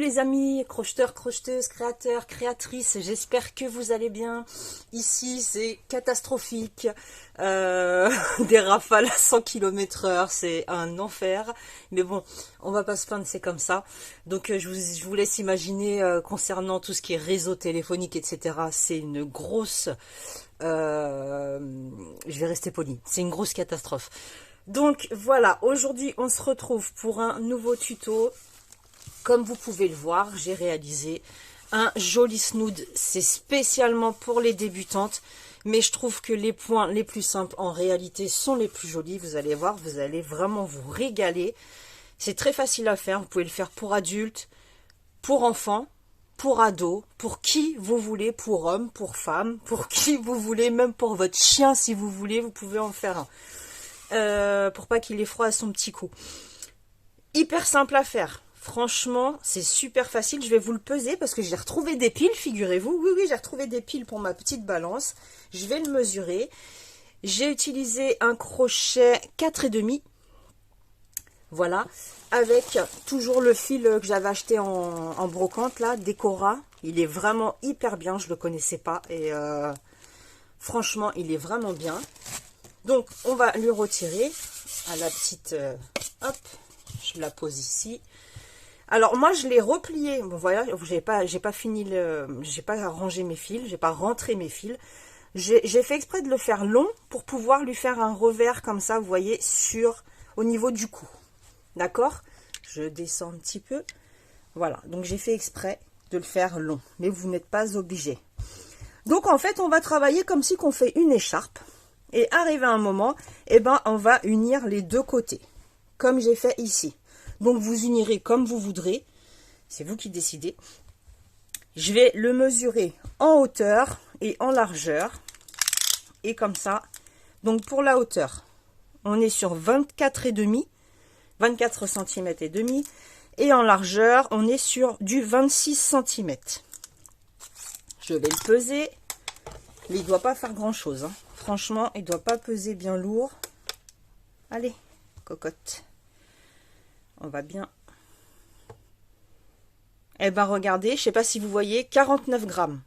les amis, crocheteurs, crocheteuses, créateurs, créatrices, j'espère que vous allez bien. Ici c'est catastrophique, des rafales à 100 km/h, c'est un enfer. Mais bon, on va pas se plaindre, c'est comme ça. Donc je vous laisse imaginer concernant tout ce qui est réseau téléphonique, etc. C'est une grosse... je vais rester poli, c'est une grosse catastrophe. Donc voilà, aujourd'hui on se retrouve pour un nouveau tuto. Comme vous pouvez le voir, j'ai réalisé un joli snood. C'est spécialement pour les débutantes, mais je trouve que les points les plus simples en réalité sont les plus jolis. Vous allez voir, vous allez vraiment vous régaler. C'est très facile à faire, vous pouvez le faire pour adultes, pour enfants, pour ados, pour qui vous voulez, pour hommes, pour femmes, pour qui vous voulez, même pour votre chien si vous voulez, vous pouvez en faire un. Pour pas qu'il ait froid à son petit cou. Hyper simple à faire. Franchement, c'est super facile. Je vais vous le peser parce que j'ai retrouvé des piles, figurez-vous. Oui, j'ai retrouvé des piles pour ma petite balance. Je vais le mesurer. J'ai utilisé un crochet 4,5. Voilà. Avec toujours le fil que j'avais acheté en brocante, là, Decora. Il est vraiment hyper bien. Je ne le connaissais pas. Et franchement, il est vraiment bien. Donc, on va lui retirer à la petite... hop, je la pose ici. Alors moi je l'ai replié, bon voilà, j'ai pas fini j'ai pas rangé mes fils, j'ai pas rentré mes fils. J'ai fait exprès de le faire long pour pouvoir lui faire un revers comme ça, vous voyez, au niveau du cou. D'accord? Je descends un petit peu. Voilà, donc j'ai fait exprès de le faire long, mais vous n'êtes pas obligé. Donc en fait, on va travailler comme si qu'on fait une écharpe. Et arrivé à un moment, eh ben, on va unir les deux côtés, comme j'ai fait ici. Donc, vous unirez comme vous voudrez. C'est vous qui décidez. Je vais le mesurer en hauteur et en largeur. Et comme ça. Donc, pour la hauteur, on est sur 24,5. 24 cm et demi. Et en largeur, on est sur du 26 cm. Je vais le peser. Mais il ne doit pas faire grand-chose. Hein. Franchement, il ne doit pas peser bien lourd. Allez, cocotte. On va bien. Eh ben regardez, je sais pas si vous voyez, 49 grammes.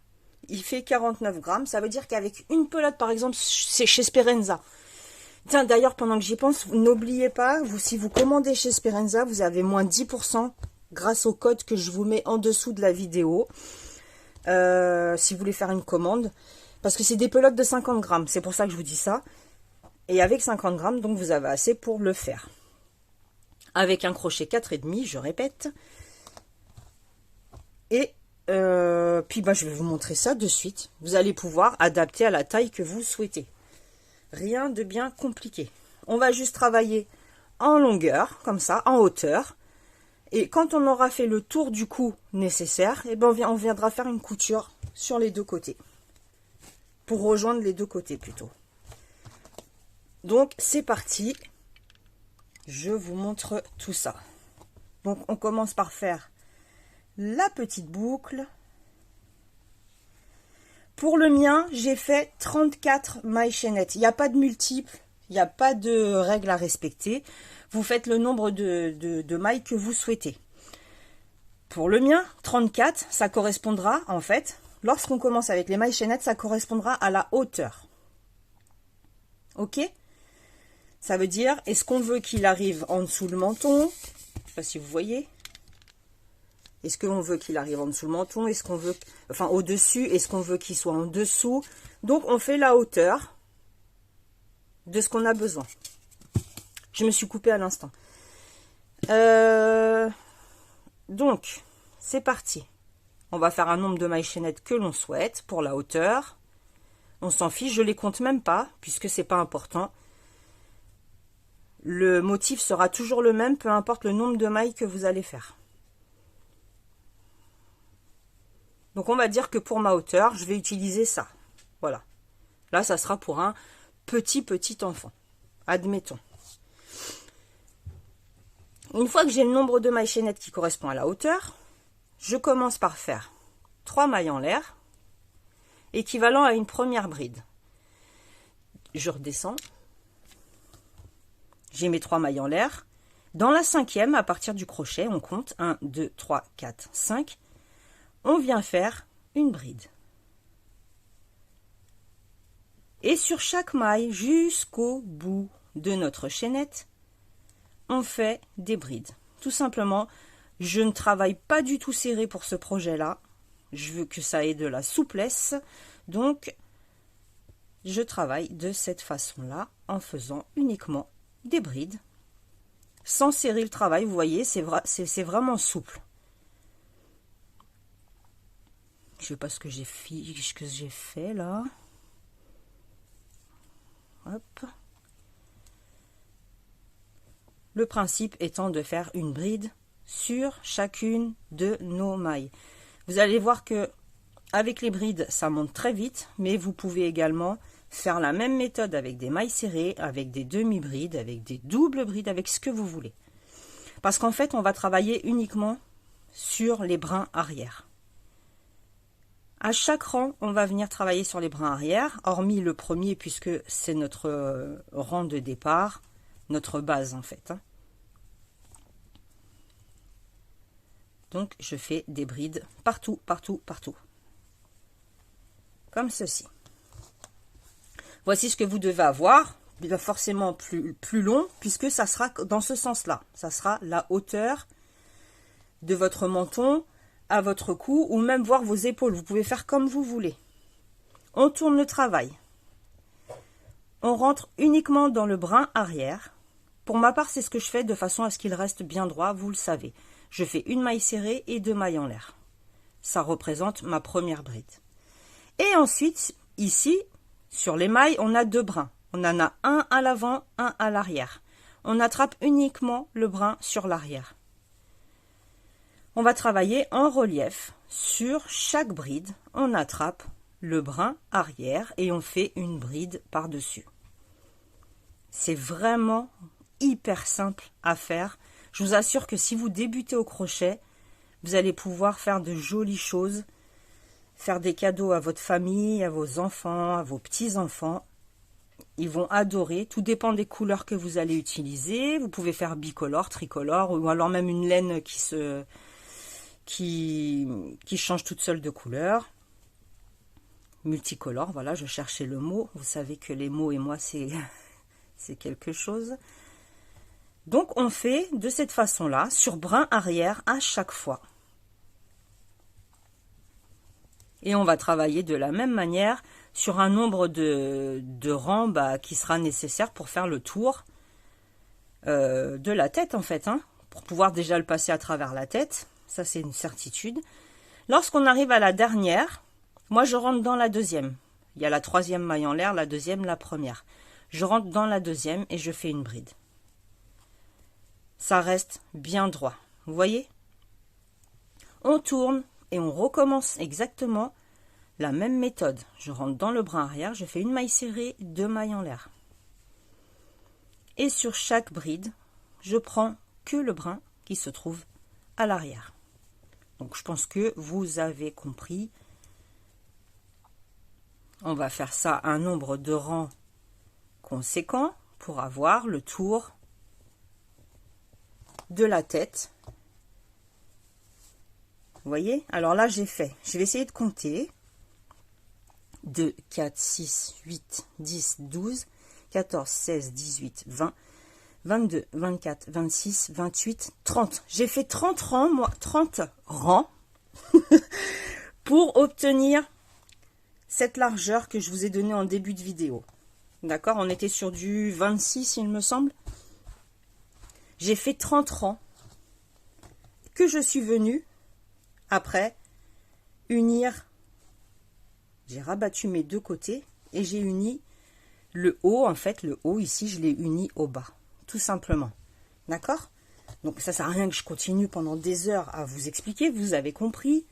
Il fait 49 grammes. Ça veut dire qu'avec une pelote, par exemple, c'est chez Sperenza. Tiens, d'ailleurs, pendant que j'y pense, n'oubliez pas, si vous commandez chez Sperenza, vous avez moins 10% grâce au code que je vous mets en dessous de la vidéo. Si vous voulez faire une commande. Parce que c'est des pelotes de 50 grammes. C'est pour ça que je vous dis ça. Et avec 50 grammes, donc vous avez assez pour le faire. Avec un crochet 4,5, je répète. Et puis je vais vous montrer ça de suite. Vous allez pouvoir adapter à la taille que vous souhaitez. Rien de bien compliqué. On va juste travailler en longueur, comme ça, en hauteur. Et quand on aura fait le tour du cou nécessaire, eh ben on viendra faire une couture sur les deux côtés. Pour rejoindre les deux côtés plutôt. Donc c'est parti. Je vous montre tout ça. Donc, on commence par faire la petite boucle. Pour le mien, j'ai fait 34 mailles chaînettes. Il n'y a pas de multiple, il n'y a pas de règle à respecter. Vous faites le nombre de mailles que vous souhaitez. Pour le mien, 34, ça correspondra, en fait, lorsqu'on commence avec les mailles chaînettes, ça correspondra à la hauteur. Ok ? Ça veut dire, est-ce qu'on veut qu'il arrive en dessous le menton? Je ne sais pas si vous voyez. Est-ce qu'on veut qu'il arrive en dessous le menton? Est-ce qu'on veut, enfin au-dessus? Est-ce qu'on veut qu'il soit en dessous? Donc, on fait la hauteur de ce qu'on a besoin. Je me suis coupée à l'instant. Donc, c'est parti. On va faire un nombre de mailles chaînettes que l'on souhaite pour la hauteur. On s'en fiche, je ne les compte même pas, puisque ce n'est pas important. Le motif sera toujours le même, peu importe le nombre de mailles que vous allez faire. Donc, on va dire que pour ma hauteur, je vais utiliser ça. Voilà. Là, ça sera pour un petit enfant. Admettons. Une fois que j'ai le nombre de mailles chaînettes qui correspond à la hauteur, je commence par faire 3 mailles en l'air, équivalent à une première bride. Je redescends. J'ai mes 3 mailles en l'air. Dans la cinquième, à partir du crochet, on compte 1, 2, 3, 4, 5. On vient faire une bride. Et sur chaque maille, jusqu'au bout de notre chaînette, on fait des brides. Tout simplement, je ne travaille pas du tout serré pour ce projet-là. Je veux que ça ait de la souplesse. Donc, je travaille de cette façon-là en faisant uniquement des brides. Sans serrer le travail, vous voyez, c'est vraiment souple. Je sais pas ce que j'ai fait là. Hop. Le principe étant de faire une bride sur chacune de nos mailles. Vous allez voir que avec les brides, ça monte très vite, mais vous pouvez également faire la même méthode avec des mailles serrées, avec des demi-brides, avec des doubles brides, avec ce que vous voulez. Parce qu'en fait, on va travailler uniquement sur les brins arrière. À chaque rang, on va venir travailler sur les brins arrière, hormis le premier, puisque c'est notre rang de départ, notre base en fait. Donc, je fais des brides partout, partout, partout. Comme ceci. Voici ce que vous devez avoir. Il va forcément plus long, puisque ça sera dans ce sens-là. Ça sera la hauteur de votre menton à votre cou, ou même voir vos épaules. Vous pouvez faire comme vous voulez. On tourne le travail. On rentre uniquement dans le brin arrière. Pour ma part, c'est ce que je fais de façon à ce qu'il reste bien droit, vous le savez. Je fais une maille serrée et 2 mailles en l'air. Ça représente ma première bride. Et ensuite, ici, sur les mailles, on a 2 brins. On en a un à l'avant, un à l'arrière. On attrape uniquement le brin sur l'arrière. On va travailler en relief. Sur chaque bride, on attrape le brin arrière et on fait une bride par-dessus. C'est vraiment hyper simple à faire. Je vous assure que si vous débutez au crochet, vous allez pouvoir faire de jolies choses, faire des cadeaux à votre famille, à vos enfants, à vos petits-enfants. Ils vont adorer. Tout dépend des couleurs que vous allez utiliser. Vous pouvez faire bicolore, tricolore, ou alors même une laine qui change toute seule de couleur. Multicolore, voilà, je cherchais le mot. Vous savez que les mots et moi, c'est quelque chose. Donc, on fait de cette façon-là, sur brin arrière à chaque fois. Et on va travailler de la même manière sur un nombre de rangs qui sera nécessaire pour faire le tour de la tête, en fait. Pour pouvoir déjà le passer à travers la tête. Ça, c'est une certitude. Lorsqu'on arrive à la dernière, moi, je rentre dans la deuxième. Il y a la troisième maille en l'air, la deuxième, la première. Je rentre dans la deuxième et je fais une bride. Ça reste bien droit. Vous voyez? On tourne et on recommence exactement la même méthode. Je rentre dans le brin arrière, je fais une maille serrée, 2 mailles en l'air. Et sur chaque bride, je prends que le brin qui se trouve à l'arrière. Donc, je pense que vous avez compris. On va faire ça un nombre de rangs conséquent pour avoir le tour de la tête. Vous voyez? Alors là, je vais essayer de compter. 2, 4, 6, 8, 10, 12, 14, 16, 18, 20, 22, 24, 26, 28, 30. J'ai fait 30 rangs, moi, 30 rangs pour obtenir cette largeur que je vous ai donnée en début de vidéo. D'accord? On était sur du 26, il me semble. J'ai fait 30 rangs que je suis venue après unir. J'ai rabattu mes deux côtés et j'ai uni le haut. En fait, le haut ici, je l'ai uni au bas, tout simplement. D'accord? Donc, ça sert à rien que je continue pendant des heures à vous expliquer. Vous avez compris.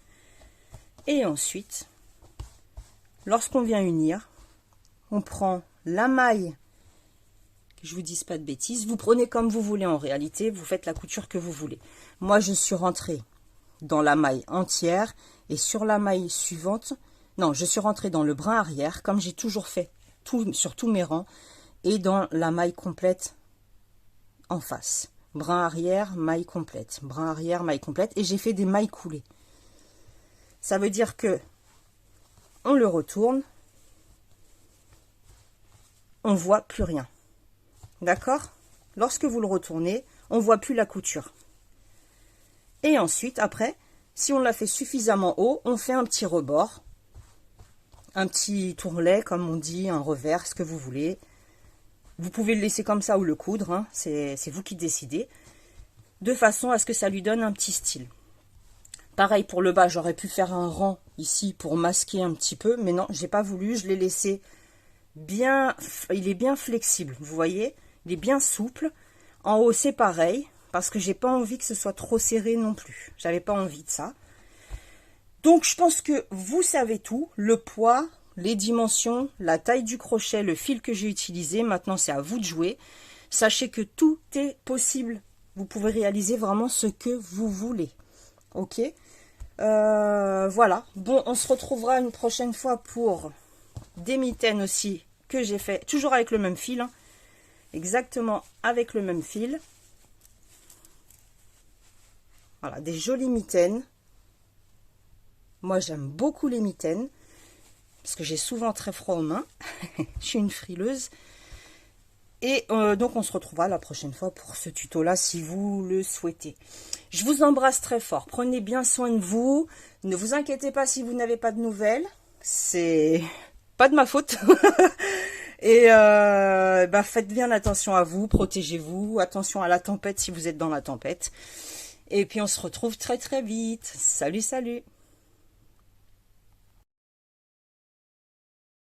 Et ensuite, lorsqu'on vient unir, on prend la maille, que je vous dise pas de bêtises. Vous prenez comme vous voulez en réalité. Vous faites la couture que vous voulez. Moi, je suis rentrée dans la maille entière et sur la maille suivante, non, je suis rentrée dans le brin arrière, comme j'ai toujours fait sur tous mes rangs, et dans la maille complète en face. Brin arrière, maille complète. Brin arrière, maille complète. Et j'ai fait des mailles coulées. Ça veut dire que on le retourne. On voit plus rien. D'accord? Lorsque vous le retournez, on voit plus la couture. Et ensuite, après, si on l'a fait suffisamment haut, on fait un petit rebord. Un petit tournelet, comme on dit, un revers, ce que vous voulez. Vous pouvez le laisser comme ça ou le coudre, hein, c'est vous qui décidez. De façon à ce que ça lui donne un petit style. Pareil pour le bas, j'aurais pu faire un rang ici pour masquer un petit peu, mais non, j'ai pas voulu, je l'ai laissé bien, il est bien flexible, vous voyez, il est bien souple. En haut, c'est pareil, parce que j'ai pas envie que ce soit trop serré non plus. J'avais pas envie de ça. Donc, je pense que vous savez tout, le poids, les dimensions, la taille du crochet, le fil que j'ai utilisé. Maintenant, c'est à vous de jouer. Sachez que tout est possible. Vous pouvez réaliser vraiment ce que vous voulez. Ok, voilà. Bon, on se retrouvera une prochaine fois pour des mitaines aussi que j'ai fait, toujours avec le même fil. Hein, exactement avec le même fil. Voilà, des jolies mitaines. Moi, j'aime beaucoup les mitaines, parce que j'ai souvent très froid aux mains. Je suis une frileuse. Et donc, on se retrouvera la prochaine fois pour ce tuto-là, si vous le souhaitez. Je vous embrasse très fort. Prenez bien soin de vous. Ne vous inquiétez pas si vous n'avez pas de nouvelles. C'est pas de ma faute. Et bah, faites bien attention à vous. Protégez-vous. Attention à la tempête si vous êtes dans la tempête. Et puis, on se retrouve très très vite. Salut, salut!